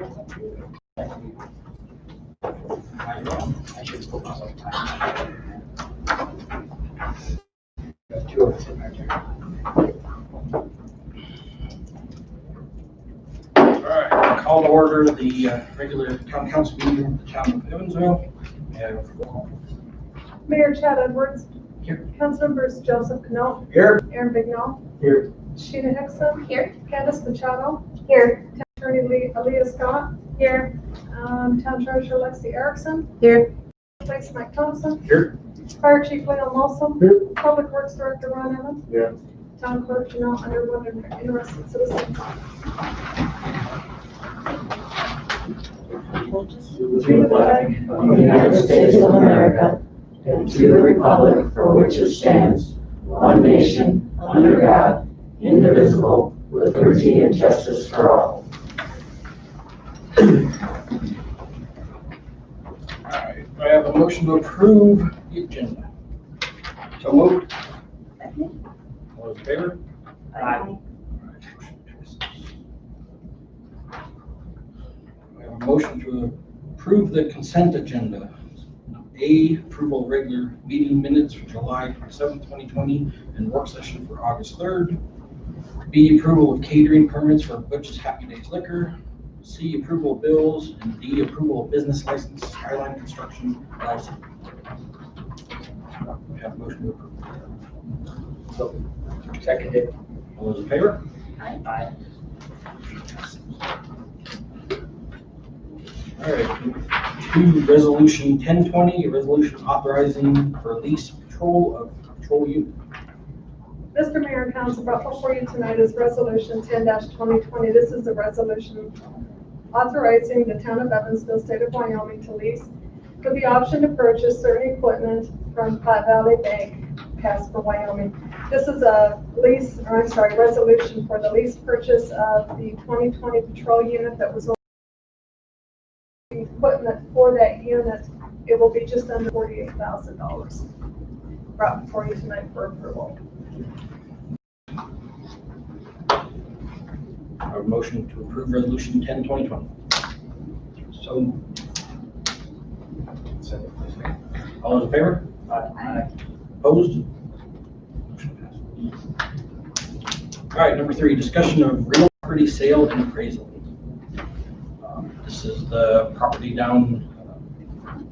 I should put myself time. Got 2 of them right there. All right, I'll call to order the regular town council meeting of the town of Evansville. Mayor Chad Edwards. Here. Councilmembers Joseph Canoe. Here. Aaron Bignall. Here. Sheena Hickson. Here. Candace Machado. Here. Town Attorney Aaliyah Scott. Here. Town Treasurer Lexi Erickson. Here. Police Mike Thompson. Here. Fire Chief Leon Molson. Here. Public Works Director Ron Evans. Here. Town Clerk Janelle Underwood and interested citizens. To the flag of the United States of America and to the republic for which it stands, one nation, under God, indivisible, with liberty and justice for all. All right, I have a motion to approve the agenda. So moved. All those in favor? Aye. I have a motion to approve the consent agenda. A, approval of regular meeting minutes for July 27, 2020, and work session for August 3rd. B, approval of catering permits for Butch's Happy Days Liquor. C, approval of bills, and D, approval of business license, Skyline Construction, LLC. We have a motion to approve. So, seconded. All those in favor? Aye. All right, 2, resolution 1020, a resolution authorizing for lease patrol of patrol unit. Mr. Mayor and Council, brought before you tonight is Resolution 10-2020. This is a resolution authorizing the town of Evansville, state of Wyoming, to lease with the option to purchase certain equipment from Platte Valley Bank, Casper, Wyoming. This is a resolution for the lease purchase of the 2020 patrol unit that was equipment for that unit. It will be just under $48,000. Brought before you tonight for approval. A motion to approve resolution 10-2020. So. All those in favor? Aye. Opposed? Motion passes. All right, number 3, discussion of real property sale and appraisal. This is the property down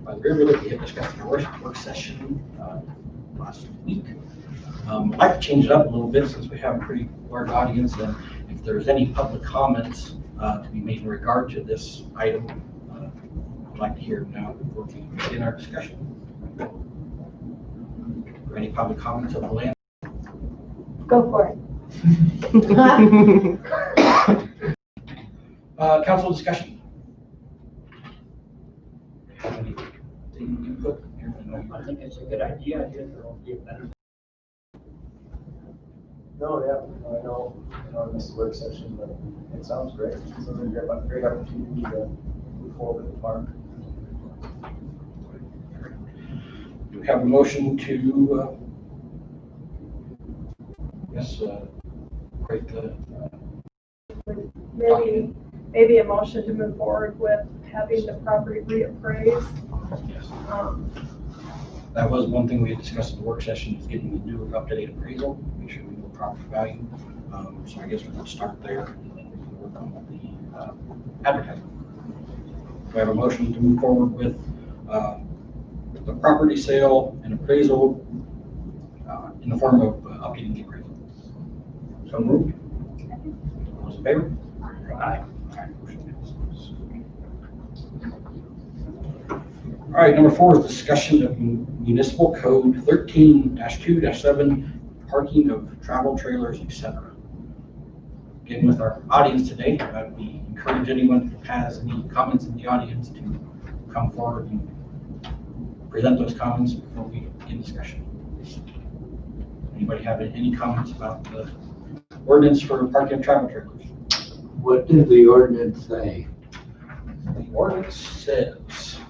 by the river that we had discussed in our work session last week. I'd like to change it up a little bit since we have a pretty large audience, and if there's any public comments to be made in regard to this item, I'd like to hear now before we begin our discussion. Or any public comments on the land? Go for it. Council discussion. Any input? I think it's a good idea. I think it'll be a better. No, yeah, I know this work session, but it sounds great. It's a great opportunity to move forward with the park. Do we have a motion to, create the, Maybe a motion to move forward with having the property reappraised. that was one thing we had discussed in the work session, is getting the new updated appraisal, make sure we know property value. So I guess we're going to start there and then we can work on the advertising. Do I have a motion to move forward with the property sale and appraisal in the form of updating the appraisal? So moved. All those in favor? Aye. All right, number 4 is discussion of municipal code 13-2-7, parking of travel trailers, etc. Again, with our audience today, we encourage anyone who has any comments in the audience to come forward and present those comments before we begin discussion. Anybody have any comments about the ordinance for parking of travel trailers? What did the ordinance say? The ordinance says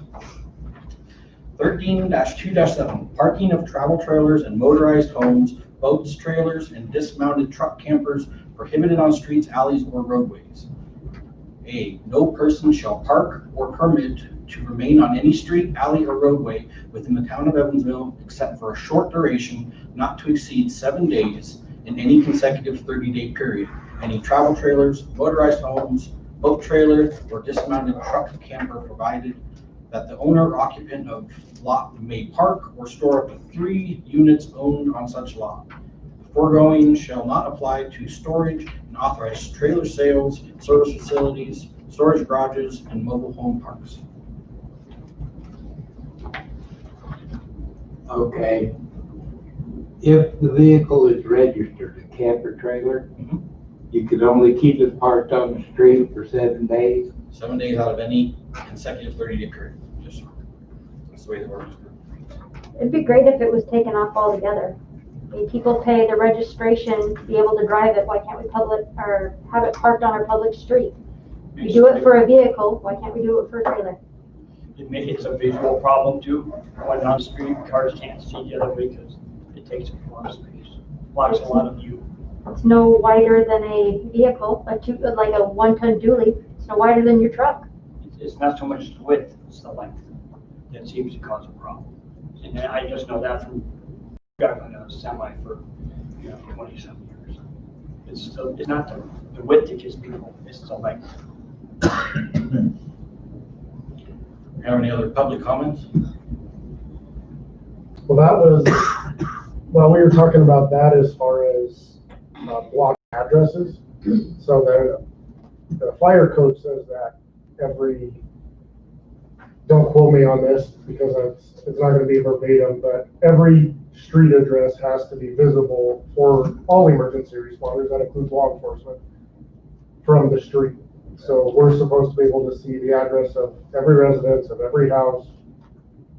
13-2-7, parking of travel trailers and motorized homes, boats, trailers, and dismounted truck campers prohibited on streets, alleys, or roadways. A, no person shall park or permit to remain on any street, alley, or roadway within the town of Evansville except for a short duration not to exceed 7 days in any consecutive 30-day period. Any travel trailers, motorized homes, boat trailer, or dismounted truck camper, provided that the owner or occupant of lot may park or store up to 3 units owned on such lot. The foregoing shall not apply to storage and authorized trailer sales, service facilities, storage garages, and mobile home parks. Okay. If the vehicle is registered, a camper trailer, Mhm. you can only keep it parked on the street for 7 days. 7 days out of any consecutive 30-day period. Just, that's the way it works. It'd be great if it was taken off altogether. I mean, people pay the registration to be able to drive it, why can't we public, or have it parked on our public street? We do it for a vehicle, why can't we do it for a trailer? It's a visual problem too. When on the street, cars can't see the other way because it takes up a lot of space, blocks a lot of view. It's no wider than a vehicle, like a 1-ton dually, it's no wider than your truck. It's not so much the width, it's the length that seems to cause a problem. And I just know that from driving a semi for 20-some years. It's not the width that gets people, it's the length. Have any other public comments? Well, that was, well, we were talking about that as far as block addresses. So the fire code says that don't quote me on this because it's not going to be verbatim, but every street address has to be visible for all emergency responders, that includes law enforcement, from the street. So we're supposed to be able to see the address of every residence of every house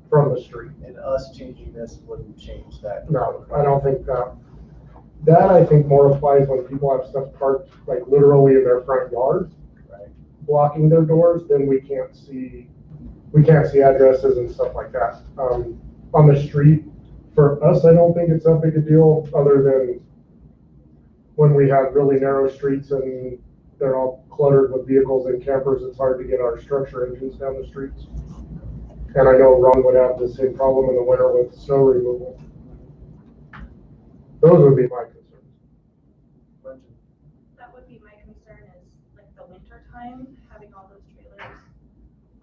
from the street. And us changing this wouldn't change that. No, I don't think that. That I think more applies when people have stuff parked like literally in their front yard, Right. blocking their doors, then we can't see addresses and stuff like that. On the street, for us, I don't think it's that big a deal, other than when we have really narrow streets and they're all cluttered with vehicles and campers, it's hard to get our structure engines down the streets. And I know Ron would have the same problem in the winter with snow removal. Those would be my concerns. That would be my concern is like the winter time, having all those trailers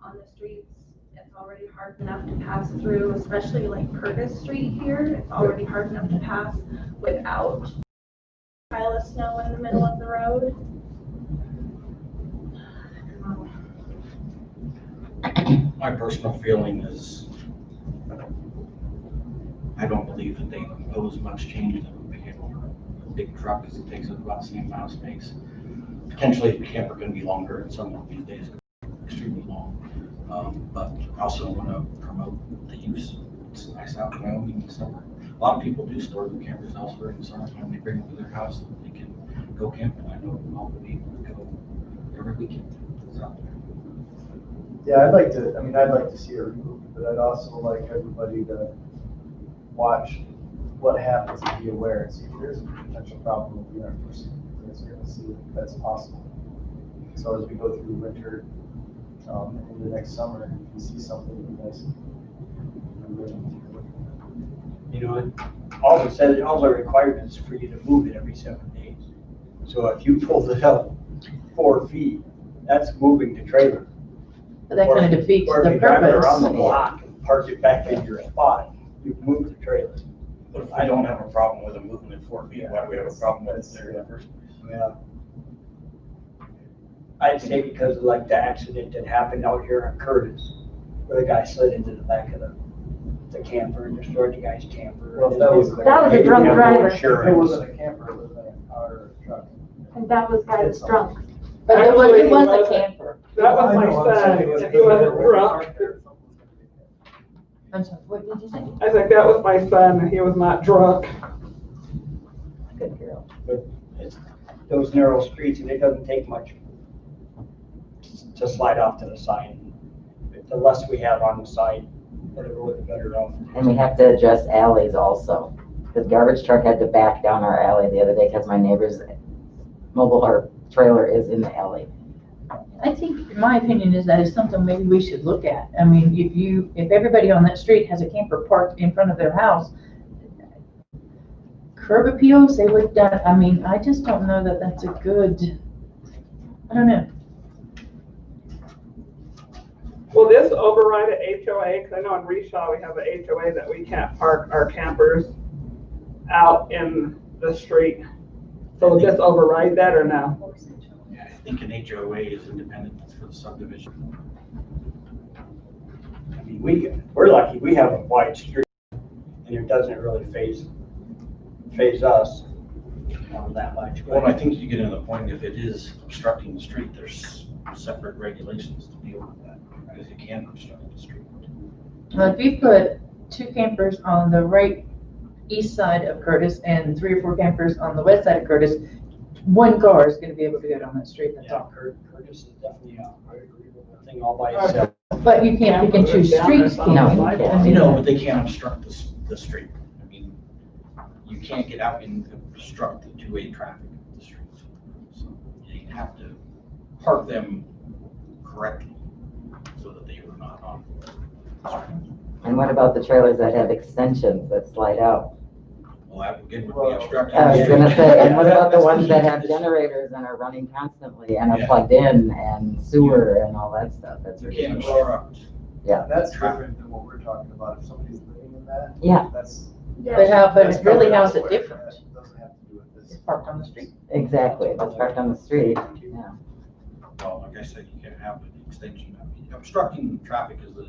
on the streets. It's already hard enough to pass through, especially like Purvis Street here. It's already hard enough to pass without a pile of snow in the middle of the road. My personal feeling is I don't believe that they pose much change to a vehicle. A big truck, because it takes up about the same amount of space. Potentially, a camper can be longer, and some of these days extremely long. But I also want to promote the use. It's nice out in Wyoming in summer. A lot of people do store their campers elsewhere in the summertime. They bring them to their house so that they can go camping. I know all the people that go every weekend. It's out there. Yeah, I'd like to see it removed, but I'd also like everybody to watch what happens and be aware and see if there's a potential problem with the unforeseen. Because you're gonna see if that's possible. So as we go through winter, in the next summer, if you see something, it'd be nice. You know, all the requirements for you to move it every 7 days. So if you pulled it up 4 feet, that's moving the trailer. That kind of defeats Or if the you drive it around the purpose. block and park it back in your spot, you've moved the trailer. But I don't have a problem with them moving it 4 feet. Why do we have a problem with it there in the first place? Yeah. I'd say because of like the accident that happened out here on Curtis, where the guy slid into the back of the camper and destroyed the guy's camper. Well, that was a drunk driver. If it wasn't a camper, it was a car or a truck. And that was guy that's drunk. But it was a camper. That was my son, and he wasn't drunk. I'm sorry, what did you say? I think that was my son, and he was not drunk. Good girl. But it's those narrow streets, and it doesn't take much to slide off to the side. The less we have on the side, the better off. And we have to address alleys also. The garbage truck had to back down our alley the other day because my neighbor's mobile or trailer is in the alley. I think, my opinion is that is something maybe we should look at. I mean, if everybody on that street has a camper parked in front of their house, curb appeals, they would, I mean, I just don't know that that's a good, I don't know. Will this override a HOA? Because I know in Reshaw, we have a HOA that we can't park our campers out in the street. So will this override that or no? Yeah, I think an HOA is independent for the subdivision. I mean, we're lucky, we have a wide street, and it doesn't really phase us that much. Well, I think you get to the point, if it is obstructing the street, there's separate regulations to deal with that, because it can obstruct the street. Well, if you put 2 campers on the right east side of Curtis and 3 or 4 campers on the west side of Curtis, 1 car is gonna be able to go down that street, that's Yeah, all. Curtis is definitely a thing all by itself. But you can't pick and choose streets, can No, you? you I can't. mean, No, but they can't obstruct the street. I mean, you can't get out and obstruct the two-way traffic of the street. So you have to park them correctly so that they are not on the street. And what about the trailers that have extensions that slide out? Well, that again would be obstructing. I was gonna say, and what about the ones that have generators and are running constantly and are Yeah. plugged in and sewer and all that stuff? That's You can't ridiculous. obstruct. Yeah. That's different than what we're talking about. If somebody's living in that. Yeah. That's. but it really how's it elsewhere. different? That doesn't have to do with this. It's parked on the street. Exactly, if it's parked on the street, yeah. Well, like I said, you can't have an extension. I mean, obstructing traffic is a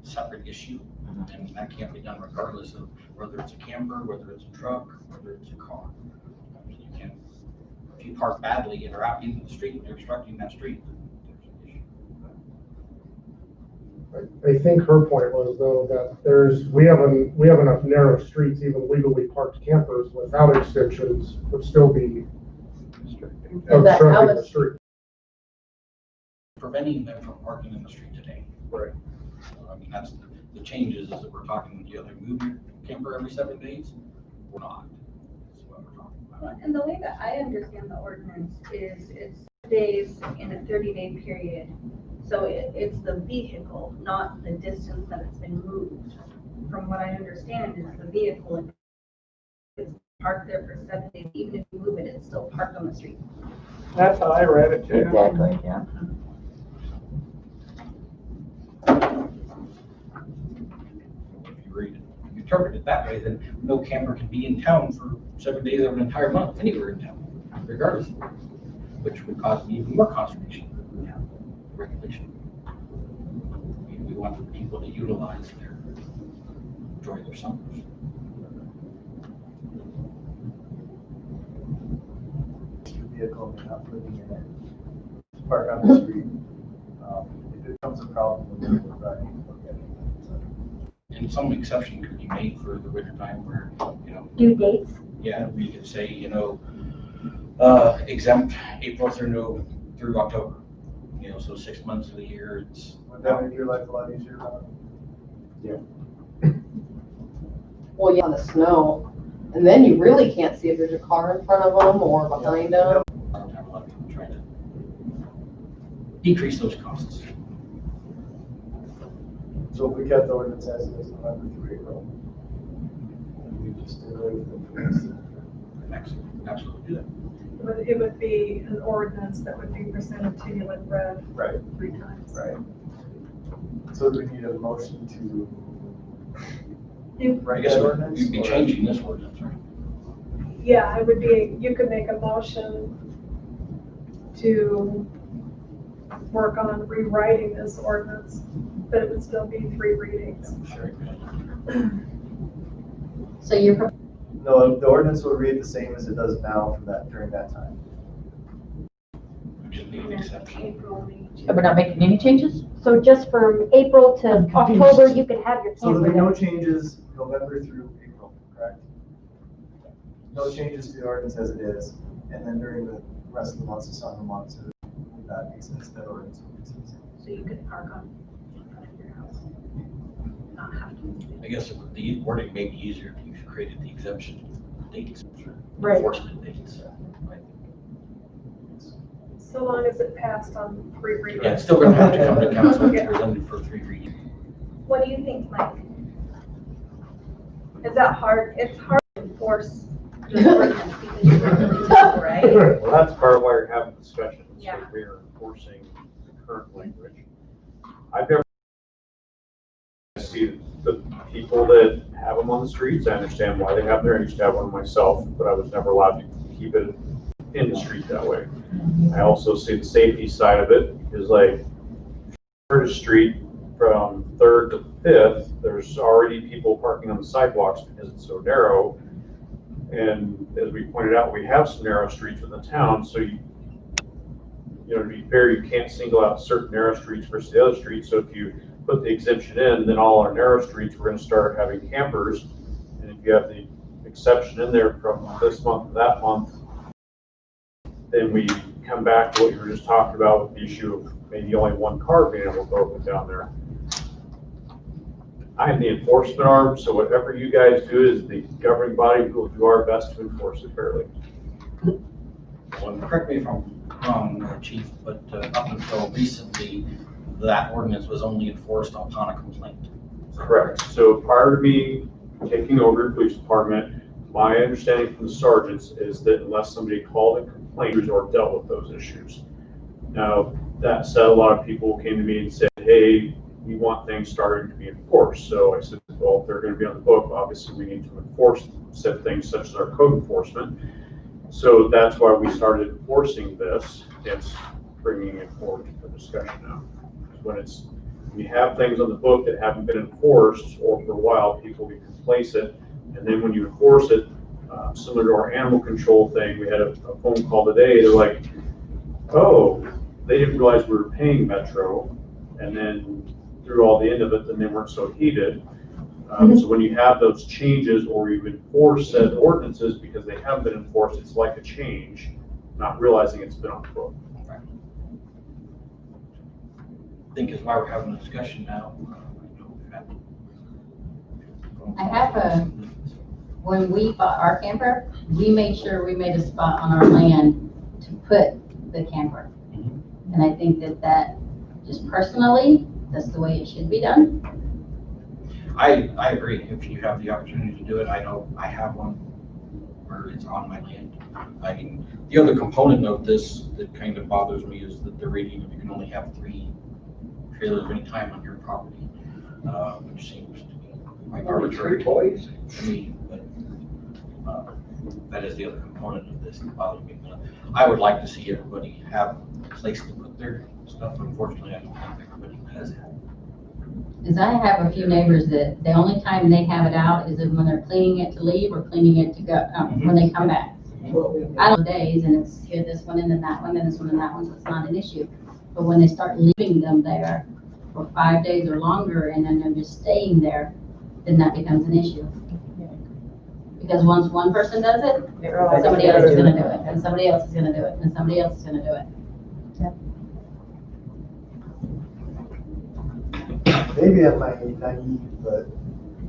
separate issue, and that can't be done regardless of whether it's a camper, whether it's a truck, whether it's a car. You can't, if you park badly and are out into the street, you're obstructing that street, there's an issue. I think her point was though that we have enough narrow streets, even legally parked campers without extensions would still be And that- how obstructing the much- street. Preventing them from parking in the street today. Right. So, I mean, that's the changes is that we're talking, you know, they move your camper every 7 days, or not. That's what we're talking about. And the way that I understand the ordinance is it's days in a 30-day period. So it's the vehicle, not the distance that it's been moved. From what I understand is the vehicle, it's parked there for 7 days, even if you move it, it's still parked on the street. That's how I read it too. Exactly, yeah. If you read it, if you interpret it that way, then no camper can be in town for 7 days of an entire month, anywhere in town, regardless, which would cause even more consternation. Regulation. We want the people to utilize enjoy their summers. Your vehicle and you're not living in it. Park on the street. If it becomes a problem, then we're driving. And some exception could be made for the winter time where, you know, Due dates. yeah, we could say, you know, exempt April through October. You know, so 6 months of the year, it's. Would that make your life a lot easier, Ron? Well, yeah, on the snow, and then you really can't see if there's a car in front of them or behind them. I don't have a lot of people trying to decrease those costs. So if we kept the ordinance as it is, November through April, and we just did away with it for the rest of the year. Absolutely do that. It would be an ordinance that would be presented to you and read Right, 3 times. right. So do we need a motion to You- I write guess that ordinance? you'd be or- changing this ordinance, right? Yeah, it would be, you could make a motion to work on rewriting this ordinance, but it would still be 3 readings. Sure. So you're, No, the ordinance will read the same as it does now during that time. Which would be an exception. April, May, June. But we're not making any changes? So just from April to I'm confused. October, you could have your So there'll be camper no there. changes November through April, correct? No changes to the ordinance as it is, and then during the rest of the months, the summer months, that makes sense, that ordinance will be the same. So you could park on in front of your house. Not have to move it. I guess the wording may be easier if you created the exemption dates, Right. enforcement dates. Right. So long as it passed on 3 readings. Yeah, it's still gonna have to come to council Yeah. for 3 readings. What do you think, Mike? Is that hard? It's hard to enforce the ordinance because you're really tough, right? Well, that's part of why you're having discussions. Yeah. We are enforcing the current language. I've never see the people that have them on the streets. I understand why they have them there. I used to have one myself, but I was never allowed to keep it in the street that way. I also see the safety side of it is like Curtis Street from 3rd to 5th, there's already people parking on the sidewalks because it's so narrow. And as we pointed out, we have some narrow streets in the town, so you know, to be fair, you can't single out certain narrow streets versus the other streets. So if you put the exemption in, then all our narrow streets, we're gonna start having campers. And if you have the exception in there from this month to that month, then we come back to what you were just talking about with the issue of maybe only one car being able to go up and down there. I am the enforcement arm, so whatever you guys do is the governing body will do our best to enforce it fairly. Well, correct me if I'm wrong, Chief, but up until recently, that ordinance was only enforced upon a complaint. Correct. So prior to me taking over the police department, my understanding from the sergeants is that unless somebody called and complained or dealt with those issues. Now, that said, a lot of people came to me and said, hey, we want things starting to be enforced. So I said, well, if they're going to be on the book, obviously we need to enforce said things such as our code enforcement. So that's why we started enforcing this. It's bringing it forward for discussion now. When you have things on the book that haven't been enforced, or for a while, people can place it, and then when you enforce it, similar to our animal control thing, we had a phone call today. They're like, "Oh, they didn't realize we were paying Metro," and then through all the end of it, then they weren't so heated. So when you have those changes, or you enforce said ordinances because they haven't been enforced, it's like a change, not realizing it's been on the book. I think is why we're having a discussion now. I have when we bought our camper, we made sure we made a spot on our land to put the camper. And I think that just personally, that's the way it should be done. I agree. If you have the opportunity to do it, I know I have one where it's on my land. I mean, the other component of this that kind of bothers me is that the rating of you can only have 3 trailers at any time on your property, which seems to be quite arbitrary. 3 toys? To me, but that is the other component of this that bothers me. But I would like to see everybody have a place to put their stuff. Unfortunately, I don't think everybody does have. Because I have a few neighbors that the only time they have it out is when they're cleaning it to leave or cleaning it to go, when they come back. I don't know days, and it's here, this one, and then that one, and this one, and that one, so it's not an issue. But when they start leaving them there for 5 days or longer, and then they're just staying there, then that becomes an issue. Because once one person does it, somebody else is gonna do it, and somebody else is gonna do it, and somebody else is gonna do it. Maybe I'm naive, but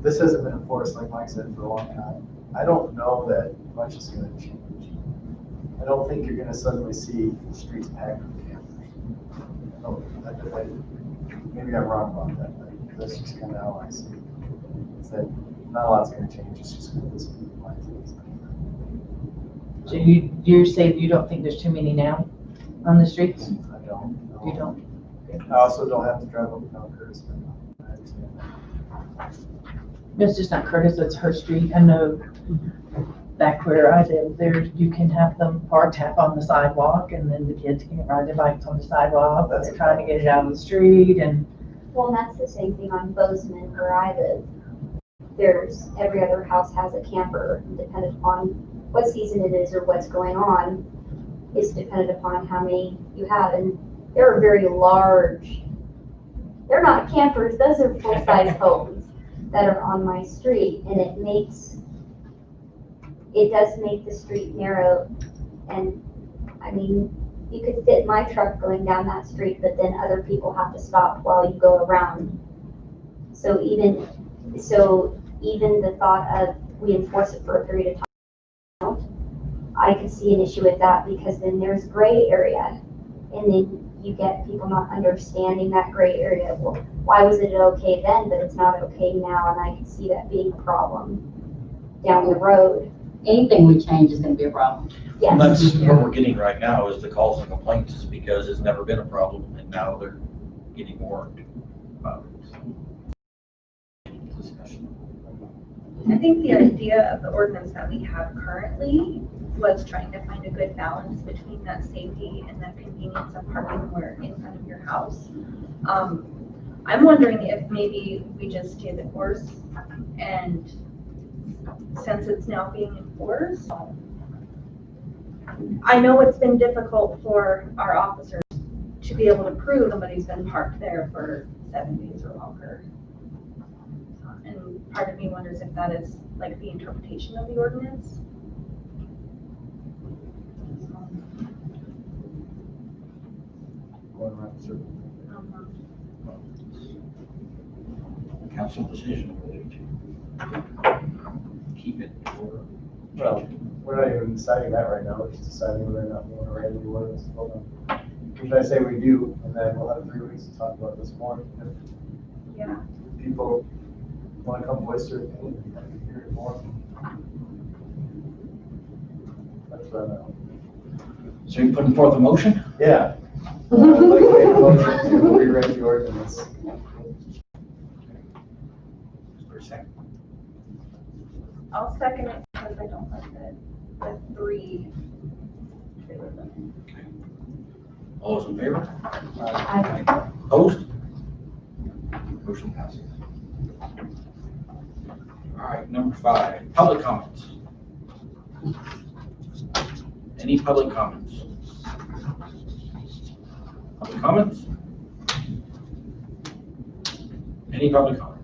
this hasn't been enforced, like Mike said, for a long time. I don't know that much is gonna change. I don't think you're gonna suddenly see the streets packed with campers. Oh, maybe I'm wrong about that, but that's just kind of how I see it. It's that not a lot's gonna change, it's just gonna be some things. So you're saying you don't think there's too many now on the streets? I don't. No. You don't? I also don't have to drive up and down Curtis. I understand that. No, it's just not Curtis, it's her street. I know back where I live, there, you can have them parked half on the sidewalk, and then the kids can ride their bikes on the sidewalk. They're trying to get it out of the street, and Well, and that's the same thing on Bozeman where I live. There's, every other house has a camper, dependent upon what season it is or what's going on, is dependent upon how many you have. And there are very large, they're not campers, those are full-size homes that are on my street, and it does make the street narrow. And I mean, you could fit my truck going down that street, but then other people have to stop while you go around. So even the thought of we enforce it for a period of time, I could see an issue with that, because then there's gray area. And then you get people not understanding that gray area. Well, why was it okay then, but it's not okay now? And I can see that being a problem down the road. Anything we change is gonna be a problem. And that's Yes. what we're getting right now is the calls and complaints is because it's never been a problem and now they're getting more about it. Discussion. I think the idea of the ordinance that we have currently was trying to find a good balance between that safety and that convenience of parking where in front of your house. I'm wondering if maybe we just stay the course, and since it's now being enforced, I know it's been difficult for our officers to be able to prove somebody's been parked there for 7 days or longer. And part of me wonders if that is like the interpretation of the ordinance. Going around in circles. Council decision whether to keep it or. Well, we're not even deciding that right now, we're just deciding whether or not we want to write any ordinance. Hold on. Should I say we do, and then we'll have 3 weeks to talk about this more. Yeah. If people want to come voice their opinion, we'd like to hear it more. That's what I know. So you're putting forth a motion? Yeah. I'd like to make a motion to rewrite the ordinance. For a second. I'll second it because I don't like the 3 trailer limit. All those in favor? Aye. Opposed? Motion passes. All right, number 5, public comments. Any public comments? Public comments? Any public comments?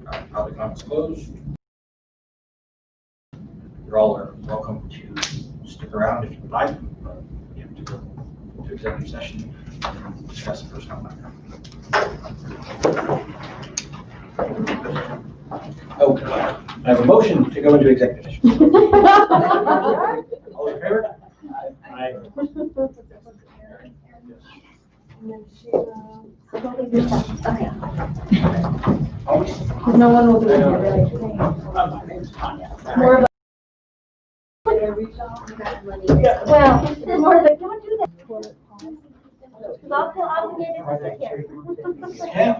All right, public comments closed. You all are welcome to stick around if you would like, but you have to go to executive session and discuss the personnel matter. Oh, I have a motion to go into executive session. All in favor? Aye. No one will be here really. More of a. Well, more of a, don't do that. Because I'll feel obligated to sit here. Yeah.